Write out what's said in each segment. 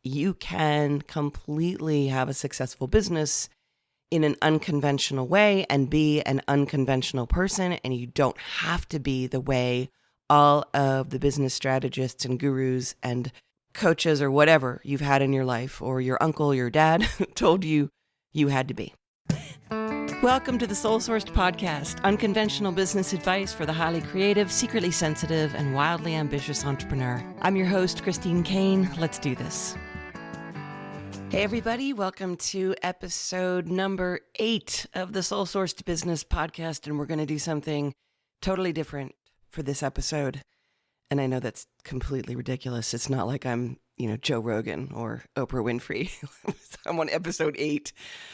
you can completely have a successful business in an unconventional way and be an unconventional person. And you don't have to be the way all of the business strategists and gurus and coaches or whatever you've had in your life, or your uncle, your dad told you you had to be. Welcome to the Soul-Sourced Podcast, unconventional business advice for the highly creative, secretly sensitive, and wildly ambitious entrepreneur. I'm your host, Kane. Let's do this. Hey everybody, welcome to episode number 8 of the Soul-Sourced Business Podcast, and we're going to do something totally different for this episode. And I know that's completely ridiculous. It's not like I'm, Joe Rogan or Oprah Winfrey. I'm on episode 8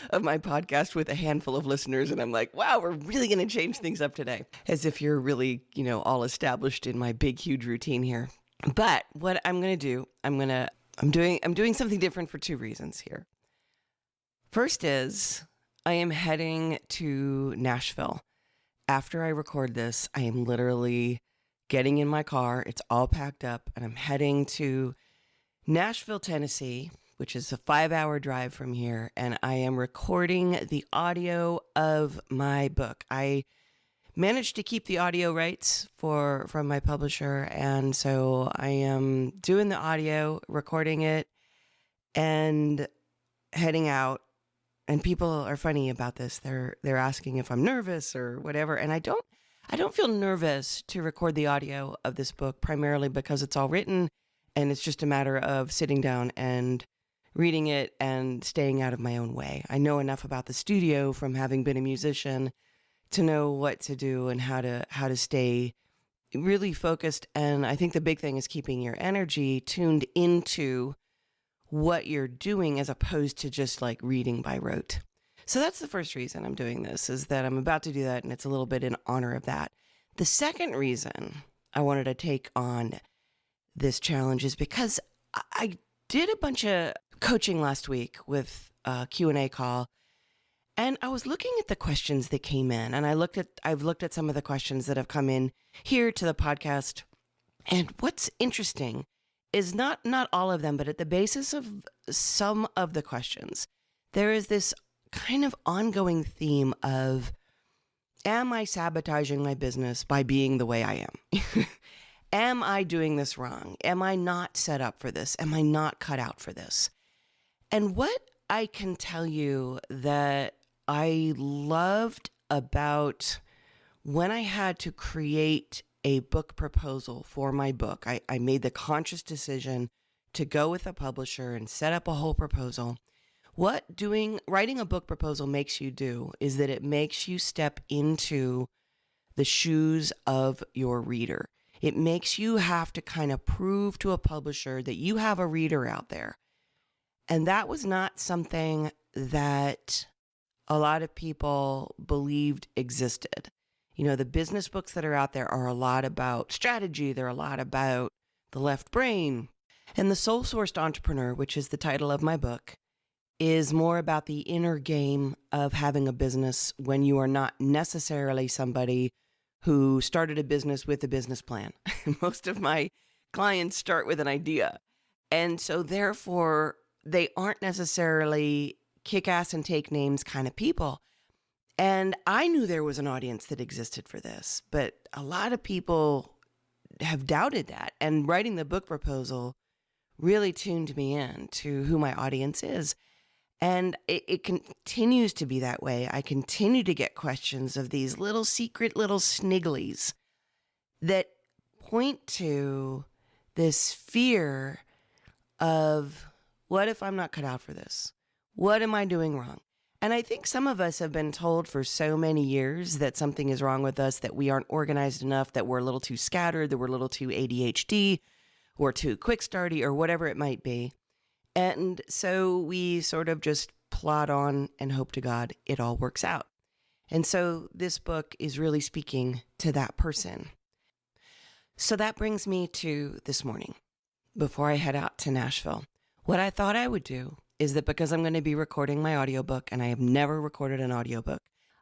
of my podcast with a handful of listeners, and I'm like, wow, we're really going to change things up today. As if you're really, all established in my big, huge routine here. But what I'm going to do, I'm doing something different for 2 reasons here. First is I am heading to Nashville. After I record this, I am literally getting in my car. It's all packed up, and I'm heading to Nashville, Tennessee, which is a 5-hour drive from here, and I am recording the audio of my book. I managed to keep the audio rights from my publisher, and so I am doing the audio, recording it, and heading out. And people are funny about this. They're asking if I'm nervous or whatever, and I don't feel nervous to record the audio of this book, primarily because it's all written, and it's just a matter of sitting down and reading it and staying out of my own way. I know enough about the studio from having been a musician to know what to do and how to stay really focused. And I think the big thing is keeping your energy tuned into what you're doing as opposed to just like reading by rote. So that's the first reason I'm doing this, is that I'm about to do that, and it's a little bit in honor of that. The second reason I wanted to take on this challenge is because I did a bunch of coaching last week with a Q&A call, and I was looking at the questions that came in, and I've looked at some of the questions that have come in here to the podcast. And what's interesting is not all of them, but at the basis of some of the questions, there is this kind of ongoing theme of, am I sabotaging my business by being the way I am? Am I doing this wrong? Am I not set up for this? Am I not cut out for this? And what I can tell you that I loved about when I had to create a book proposal for my book, I made the conscious decision to go with a publisher and set up a whole proposal. What writing a book proposal makes you do is that it makes you step into the shoes of your reader. It makes you have to kind of prove to a publisher that you have a reader out there. And that was not something that a lot of people believed existed. The business books that are out there are a lot about strategy. They're a lot about the left brain. And the Soul-Sourced Entrepreneur, which is the title of my book, is more about the inner game of having a business when you are not necessarily somebody who started a business with a business plan. Most of my clients start with an idea. And so therefore, they aren't necessarily kick ass and take names kind of people. And I knew there was an audience that existed for this, but a lot of people have doubted that. And writing the book proposal really tuned me in to who my audience is. And it continues to be that way. I continue to get questions of these little secret little snigglies that point to this fear of, what if I'm not cut out for this? What am I doing wrong? And I think some of us have been told for so many years that something is wrong with us, that we aren't organized enough, that we're a little too scattered, that we're a little too ADHD or too quick starty or whatever it might be. And so we sort of just plod on and hope to God it all works out. And so this book is really speaking to that person. So that brings me to this morning, before I head out to Nashville. What I thought I would do is that, because I'm going to be recording my audiobook, and I have never recorded an audiobook,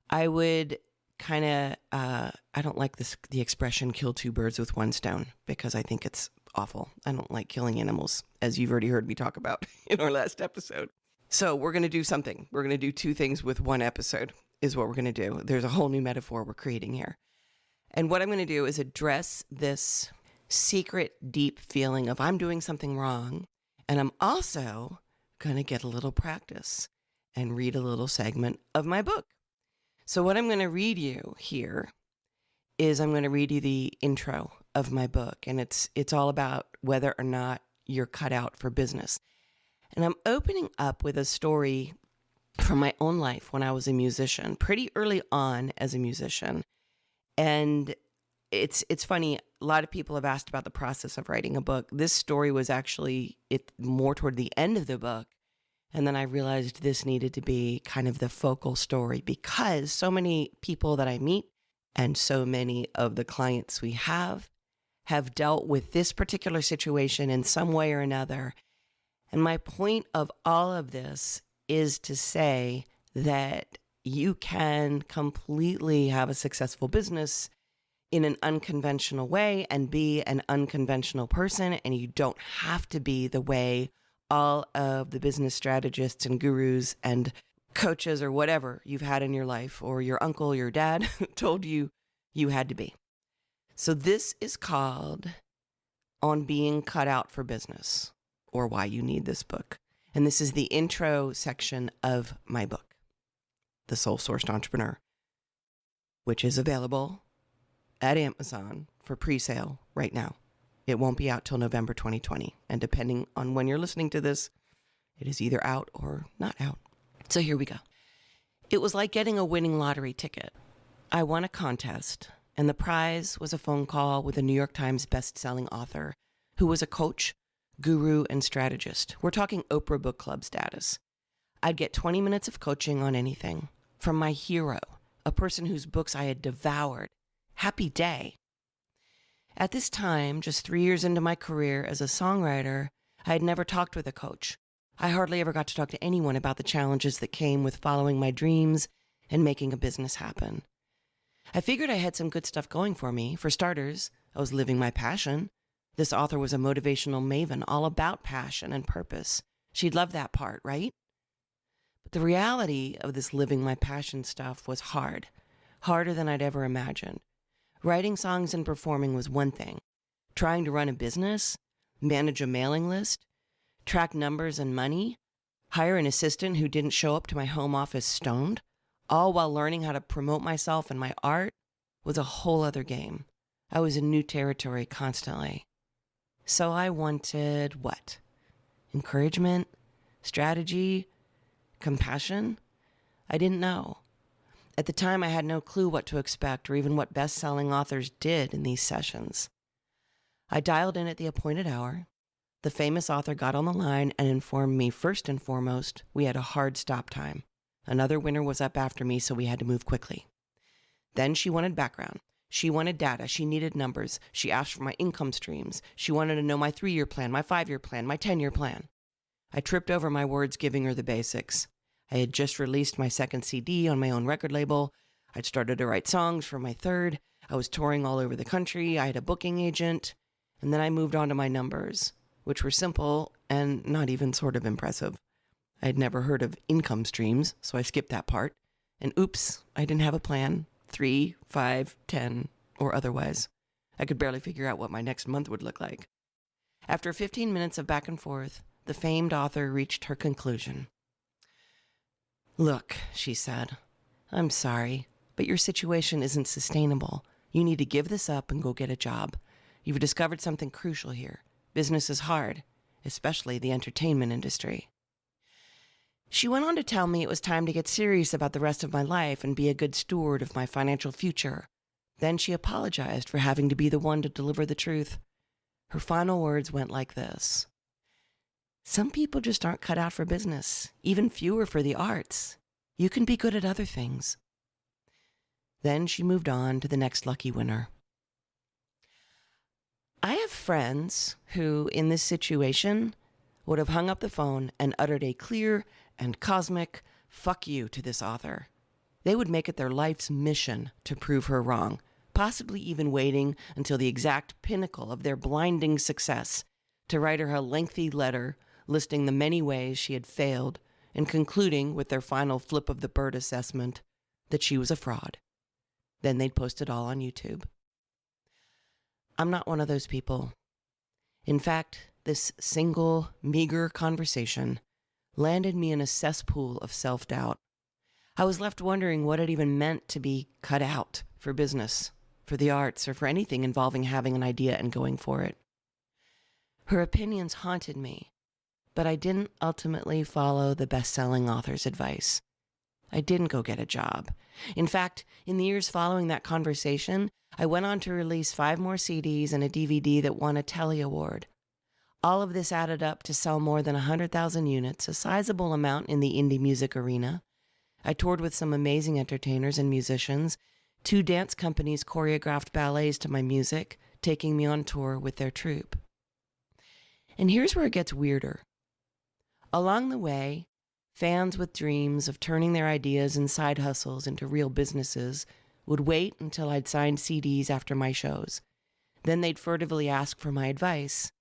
I would kind of, I don't like the expression kill two birds with one stone, because I think it's awful. I don't like killing animals, as you've already heard me talk about in our last episode. So we're going to do something. We're going to do two things with one episode is what we're going to do. There's a whole new metaphor we're creating here. And what I'm going to do is address this secret, deep feeling of I'm doing something wrong. And I'm also going to get a little practice and read a little segment of my book. So what I'm going to read you here is I'm going to read you the intro of my book. And it's all about whether or not you're cut out for business. And I'm opening up with a story from my own life when I was a musician, pretty early on as a musician. And it's funny, a lot of people have asked about the process of writing a book. This story was actually more toward the end of the book. And then I realized this needed to be kind of the focal story because so many people that I meet and so many of the clients we have dealt with this particular situation in some way or another. And my point of all of this is to say that you can completely have a successful business in an unconventional way and be an unconventional person. And you don't have to be the way all of the business strategists and gurus and coaches or whatever you've had in your life or your uncle, your dad told you you had to be. So this is called On Being Cut Out for Business, or Why You Need This Book. And this is the intro section of my book, The Soul-Sourced Entrepreneur, which is available at Amazon for pre-sale right now. It won't be out till November 2020. And depending on when you're listening to this, it is either out or not out. So here we go. It was like getting a winning lottery ticket. I won a contest, and the prize was a phone call with a New York Times best-selling author who was a coach, guru, and strategist. We're talking Oprah Book Club status. I'd get 20 minutes of coaching on anything, from my hero, a person whose books I had devoured. Happy day. At this time, just 3 years into my career as a songwriter, I had never talked with a coach. I hardly ever got to talk to anyone about the challenges that came with following my dreams and making a business happen. I figured I had some good stuff going for me. For starters, I was living my passion. This author was a motivational maven, all about passion and purpose. She'd love that part, right? But the reality of this living my passion stuff was hard, harder than I'd ever imagined. Writing songs and performing was one thing. Trying to run a business, manage a mailing list, track numbers and money, hire an assistant who didn't show up to my home office stoned, all while learning how to promote myself and my art, was a whole other game. I was in new territory constantly. So I wanted what? Encouragement? Strategy? Compassion? I didn't know. At the time, I had no clue what to expect or even what best-selling authors did in these sessions. I dialed in at the appointed hour. The famous author got on the line and informed me first and foremost we had a hard stop time. Another winner was up after me, so we had to move quickly. Then she wanted background. She wanted data. She needed numbers. She asked for my income streams. She wanted to know my 3-year plan, my 5-year plan, my 10-year plan. I tripped over my words giving her the basics. I had just released my second CD on my own record label. I'd started to write songs for my third. I was touring all over the country. I had a booking agent. And then I moved on to my numbers, which were simple and not even sort of impressive. I had never heard of income streams, so I skipped that part. And oops, I didn't have a plan, 3, 5, 10, or otherwise. I could barely figure out what my next month would look like. After 15 minutes of back and forth, the famed author reached her conclusion. Look, she said, I'm sorry, but your situation isn't sustainable. You need to give this up and go get a job. You've discovered something crucial here. Business is hard, especially the entertainment industry. She went on to tell me it was time to get serious about the rest of my life and be a good steward of my financial future. Then she apologized for having to be the one to deliver the truth. Her final words went like this. Some people just aren't cut out for business, even fewer for the arts. You can be good at other things. Then she moved on to the next lucky winner. I have friends who, in this situation, would have hung up the phone and uttered a clear and cosmic fuck you to this author. They would make it their life's mission to prove her wrong, possibly even waiting until the exact pinnacle of their blinding success to write her a lengthy letter listing the many ways she had failed and concluding with their final flip of the bird assessment that she was a fraud. Then they'd post it all on YouTube. I'm not one of those people. In fact, this single, meager conversation landed me in a cesspool of self-doubt. I was left wondering what it even meant to be cut out for business, for the arts, or for anything involving having an idea and going for it. Her opinions haunted me, but I didn't ultimately follow the best-selling author's advice. I didn't go get a job. In fact, in the years following that conversation, I went on to release 5 more CDs and a DVD that won a Telly Award. All of this added up to sell more than 100,000 units, a sizable amount in the indie music arena. I toured with some amazing entertainers and musicians. 2 dance companies choreographed ballets to my music, taking me on tour with their troupe. And here's where it gets weirder. Along the way, fans with dreams of turning their ideas and side hustles into real businesses would wait until I'd signed CDs after my shows. Then they'd furtively ask for my advice.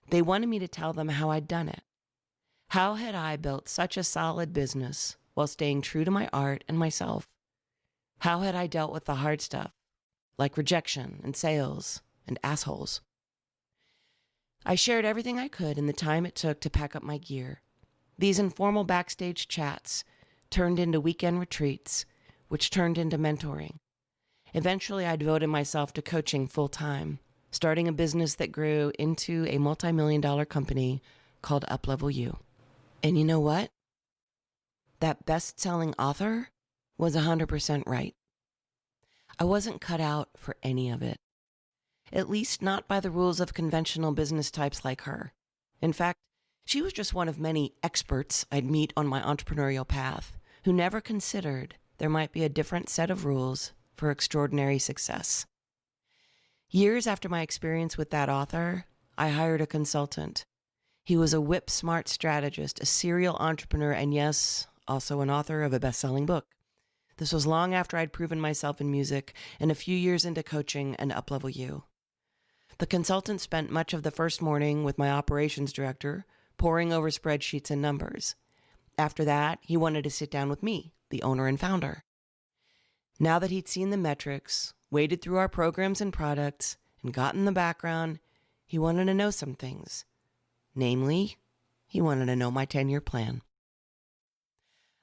They wanted me to tell them how I'd done it. How had I built such a solid business while staying true to my art and myself? How had I dealt with the hard stuff, like rejection and sales and assholes? I shared everything I could in the time it took to pack up my gear. These informal backstage chats turned into weekend retreats, which turned into mentoring. Eventually, I devoted myself to coaching full-time, starting a business that grew into a multi-million-dollar company called Uplevel U. And you know what? That best-selling author was 100% right. I wasn't cut out for any of it. At least not by the rules of conventional business types like her. In fact, she was just one of many experts I'd meet on my entrepreneurial path who never considered there might be a different set of rules for extraordinary success. Years after my experience with that author, I hired a consultant. He was a whip-smart strategist, a serial entrepreneur, and yes, also an author of a best-selling book. This was long after I'd proven myself in music and a few years into coaching and Uplevel U. The consultant spent much of the first morning with my operations director, poring over spreadsheets and numbers. After that, he wanted to sit down with me, the owner and founder. Now that he'd seen the metrics, waded through our programs and products, and gotten the background, he wanted to know some things. Namely, he wanted to know my 10-year plan.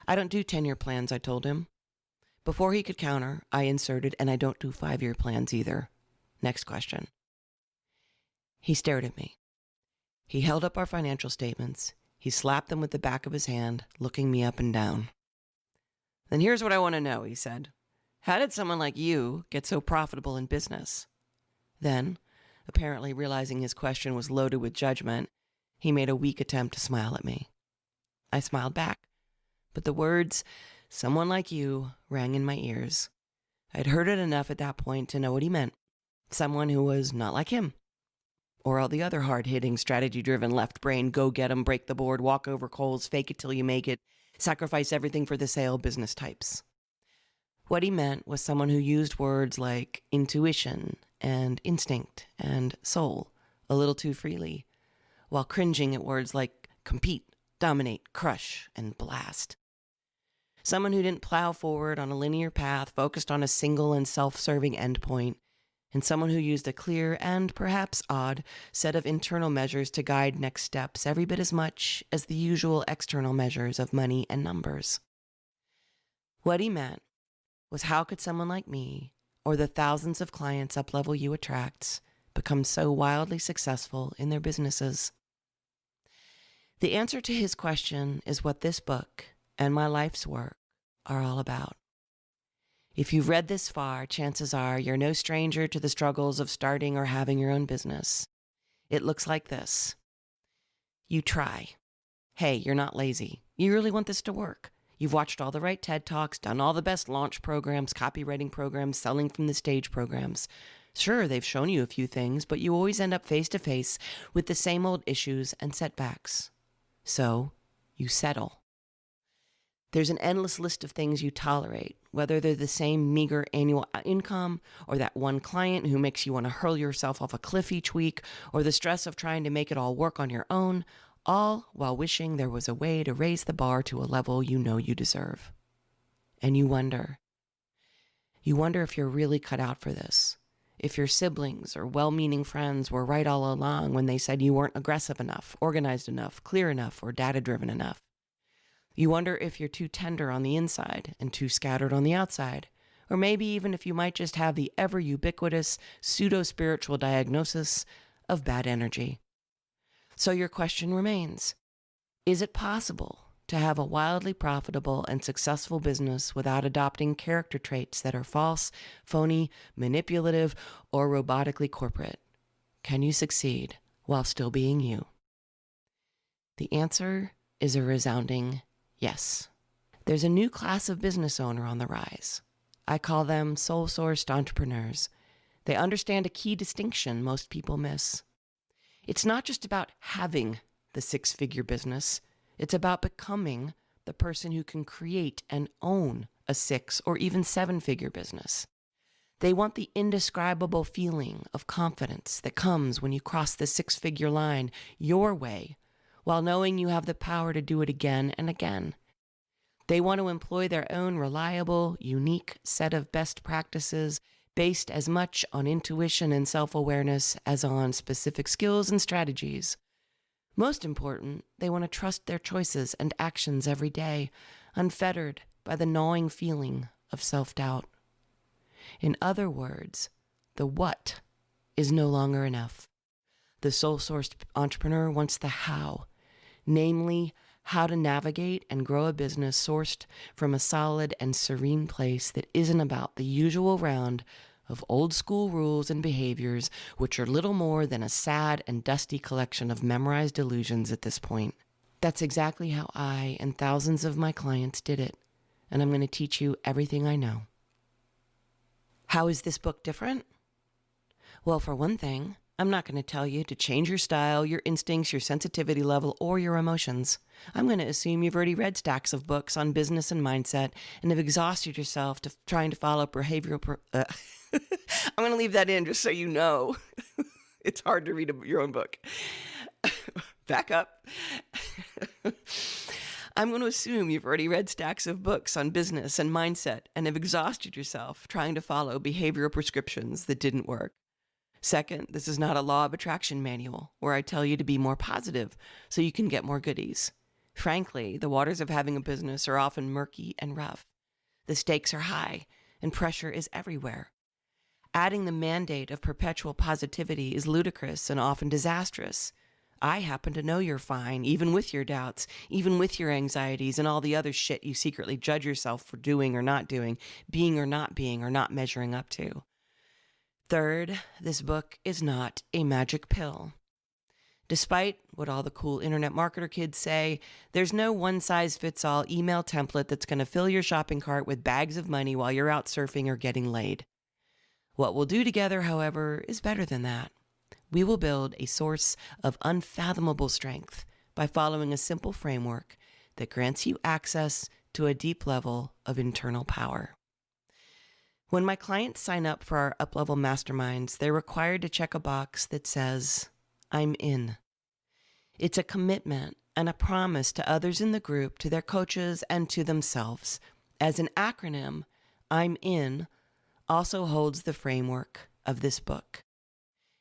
I don't do 10-year plans, I told him. Before he could counter, I inserted, and I don't do 5-year plans either. Next question. He stared at me. He held up our financial statements. He slapped them with the back of his hand, looking me up and down. Then here's what I want to know, he said. How did someone like you get so profitable in business? Then, apparently realizing his question was loaded with judgment, he made a weak attempt to smile at me. I smiled back, but the words, someone like you, rang in my ears. I'd heard it enough at that point to know what he meant. Someone who was not like him. Or all the other hard-hitting, strategy-driven left-brain, go-get-'em, break the board, walk over coals, fake it till you make it, sacrifice everything for the sale business types. What he meant was someone who used words like intuition and instinct and soul a little too freely, while cringing at words like compete, dominate, crush, and blast. Someone who didn't plow forward on a linear path focused on a single and self-serving endpoint, and someone who used a clear and perhaps odd set of internal measures to guide next steps every bit as much as the usual external measures of money and numbers. What he meant was how could someone like me, or the thousands of clients Uplevel U attracts, become so wildly successful in their businesses? The answer to his question is what this book and my life's work are all about. If you've read this far, chances are you're no stranger to the struggles of starting or having your own business. It looks like this. You try. Hey, you're not lazy. You really want this to work. You've watched all the right TED Talks, done all the best launch programs, copywriting programs, selling from the stage programs. Sure, they've shown you a few things, but you always end up face to face with the same old issues and setbacks. So, you settle. There's an endless list of things you tolerate, whether they're the same meager annual income, or that one client who makes you want to hurl yourself off a cliff each week, or the stress of trying to make it all work on your own, all while wishing there was a way to raise the bar to a level you know you deserve. And you wonder if you're really cut out for this, if your siblings or well-meaning friends were right all along when they said you weren't aggressive enough, organized enough, clear enough, or data-driven enough. You wonder if you're too tender on the inside and too scattered on the outside, or maybe even if you might just have the ever-ubiquitous pseudo-spiritual diagnosis of bad energy. So your question remains, is it possible to have a wildly profitable and successful business without adopting character traits that are false, phony, manipulative, or robotically corporate? Can you succeed while still being you? The answer is a resounding yes. There's a new class of business owner on the rise. I call them soul-sourced entrepreneurs. They understand a key distinction most people miss. It's not just about having the six-figure business. It's about becoming the person who can create and own a six or even seven-figure business. They want the indescribable feeling of confidence that comes when you cross the six-figure line your way, while knowing you have the power to do it again and again. They want to employ their own reliable, unique set of best practices based as much on intuition and self-awareness as on specific skills and strategies. Most important, they want to trust their choices and actions every day, unfettered by the gnawing feeling of self-doubt. In other words, the what is no longer enough. The soul-sourced entrepreneur wants the how, namely, how to navigate and grow a business sourced from a solid and serene place that isn't about the usual round of old school rules and behaviors, which are little more than a sad and dusty collection of memorized illusions at this point. That's exactly how I and thousands of my clients did it, and I'm going to teach you everything I know. How is this book different? Well, for one thing, I'm not going to tell you to change your style, your instincts, your sensitivity level, or your emotions. I'm going to assume you've already read stacks of books on business and mindset and have exhausted yourself trying to follow behavioral... I'm going to leave that in just so you know. It's hard to read your own book. Back up. I'm going to assume you've already read stacks of books on business and mindset and have exhausted yourself trying to follow behavioral prescriptions that didn't work. Second, this is not a law of attraction manual where I tell you to be more positive so you can get more goodies. Frankly, the waters of having a business are often murky and rough. The stakes are high and pressure is everywhere. Adding the mandate of perpetual positivity is ludicrous and often disastrous. I happen to know you're fine, even with your doubts, even with your anxieties and all the other shit you secretly judge yourself for doing or not doing, being or not measuring up to. Third, this book is not a magic pill. Despite what all the cool internet marketer kids say, there's no one-size-fits-all email template that's going to fill your shopping cart with bags of money while you're out surfing or getting laid. What we'll do together, however, is better than that. We will build a source of unfathomable strength by following a simple framework that grants you access to a deep level of internal power. When my clients sign up for our up-level masterminds, they're required to check a box that says, I'm in. It's a commitment and a promise to others in the group, to their coaches, and to themselves. As an acronym, I'm in also holds the framework of this book.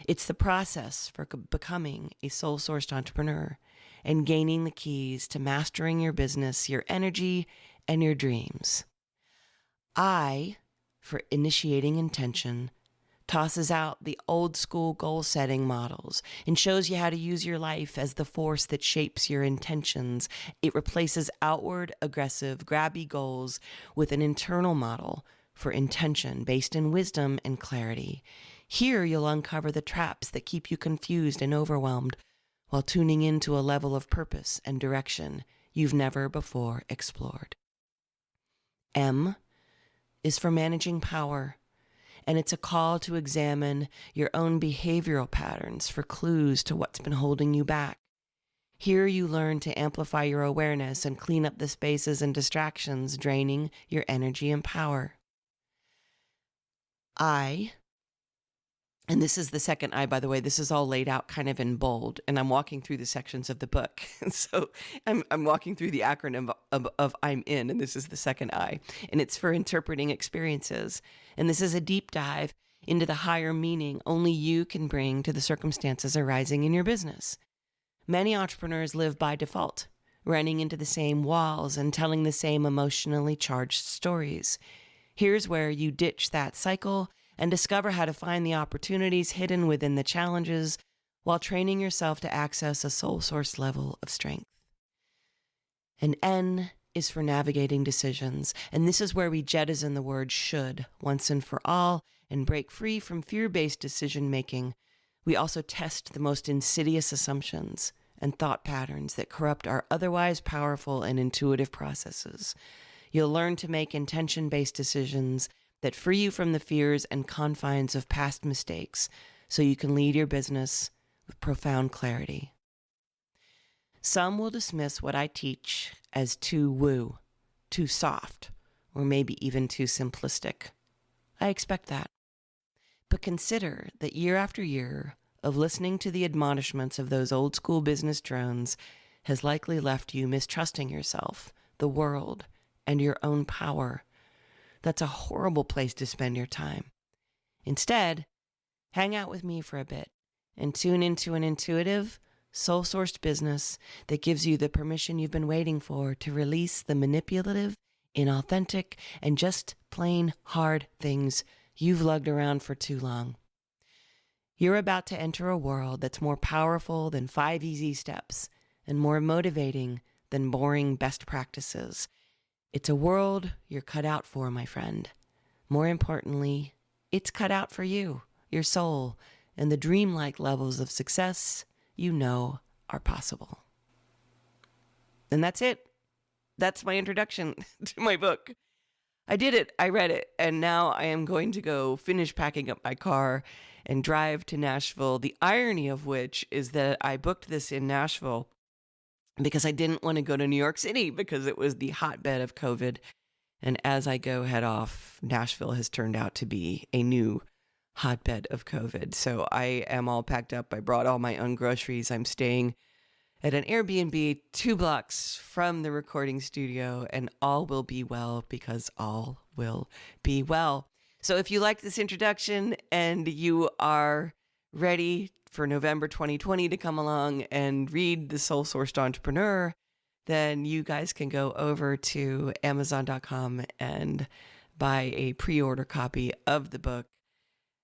It's the process for becoming a soul-sourced entrepreneur and gaining the keys to mastering your business, your energy, and your dreams. I, for initiating intention, tosses out the old school goal setting models and shows you how to use your life as the force that shapes your intentions. It replaces outward, aggressive, grabby goals with an internal model for intention based in wisdom and clarity. Here you'll uncover the traps that keep you confused and overwhelmed while tuning into a level of purpose and direction you've never before explored. M is for managing power, and it's a call to examine your own behavioral patterns for clues to what's been holding you back. Here you learn to amplify your awareness and clean up the spaces and distractions draining your energy and power. And this is the second I, by the way, this is all laid out kind of in bold, and I'm walking through the sections of the book. So I'm walking through the acronym of I'm in, and this is the second I, and it's for interpreting experiences. And this is a deep dive into the higher meaning only you can bring to the circumstances arising in your business. Many entrepreneurs live by default, running into the same walls and telling the same emotionally charged stories. Here's where you ditch that cycle and discover how to find the opportunities hidden within the challenges while training yourself to access a soul source level of strength. And N is for navigating decisions, and this is where we jettison the word should once and for all and break free from fear-based decision-making. We also test the most insidious assumptions and thought patterns that corrupt our otherwise powerful and intuitive processes. You'll learn to make intention-based decisions that free you from the fears and confines of past mistakes so you can lead your business with profound clarity. Some will dismiss what I teach as too woo, too soft, or maybe even too simplistic. I expect that. But consider that year after year of listening to the admonishments of those old school business drones has likely left you mistrusting yourself, the world, and your own power. That's a horrible place to spend your time. Instead, hang out with me for a bit and tune into an intuitive, soul-sourced business that gives you the permission you've been waiting for to release the manipulative, inauthentic, and just plain hard things you've lugged around for too long. You're about to enter a world that's more powerful than 5 easy steps and more motivating than boring best practices. It's a world you're cut out for, my friend. More importantly, it's cut out for you, your soul, and the dreamlike levels of success you know are possible. And that's it. That's my introduction to my book. I did it. I read it. And now I am going to go finish packing up my car and drive to Nashville. The irony of which is that I booked this in Nashville because I didn't want to go to New York City because it was the hotbed of COVID. And as I go head off, Nashville has turned out to be a new hotbed of COVID. So I am all packed up. I brought all my own groceries. I'm staying at an Airbnb 2 blocks from the recording studio, and all will be well because all will be well. So if you like this introduction and you are ready for November 2020 to come along and read The Soul-Sourced Entrepreneur, then you guys can go over to Amazon.com and buy a pre-order copy of the book.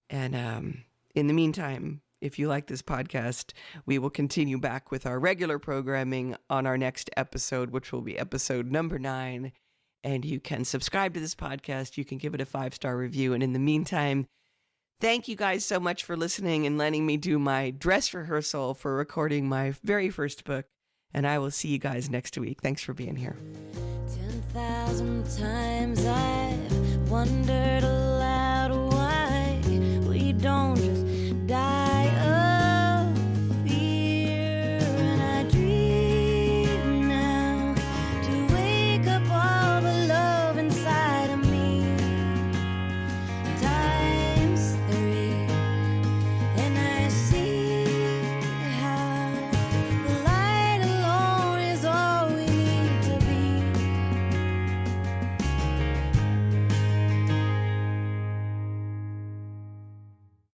And in the meantime, if you like this podcast, we will continue back with our regular programming on our next episode, which will be episode number 9. And you can subscribe to this podcast. You can give it a 5-star review. And in the meantime, thank you guys so much for listening and letting me do my dress rehearsal for recording my very first book. And I will see you guys next week. Thanks for being here. 10,000 times I've wondered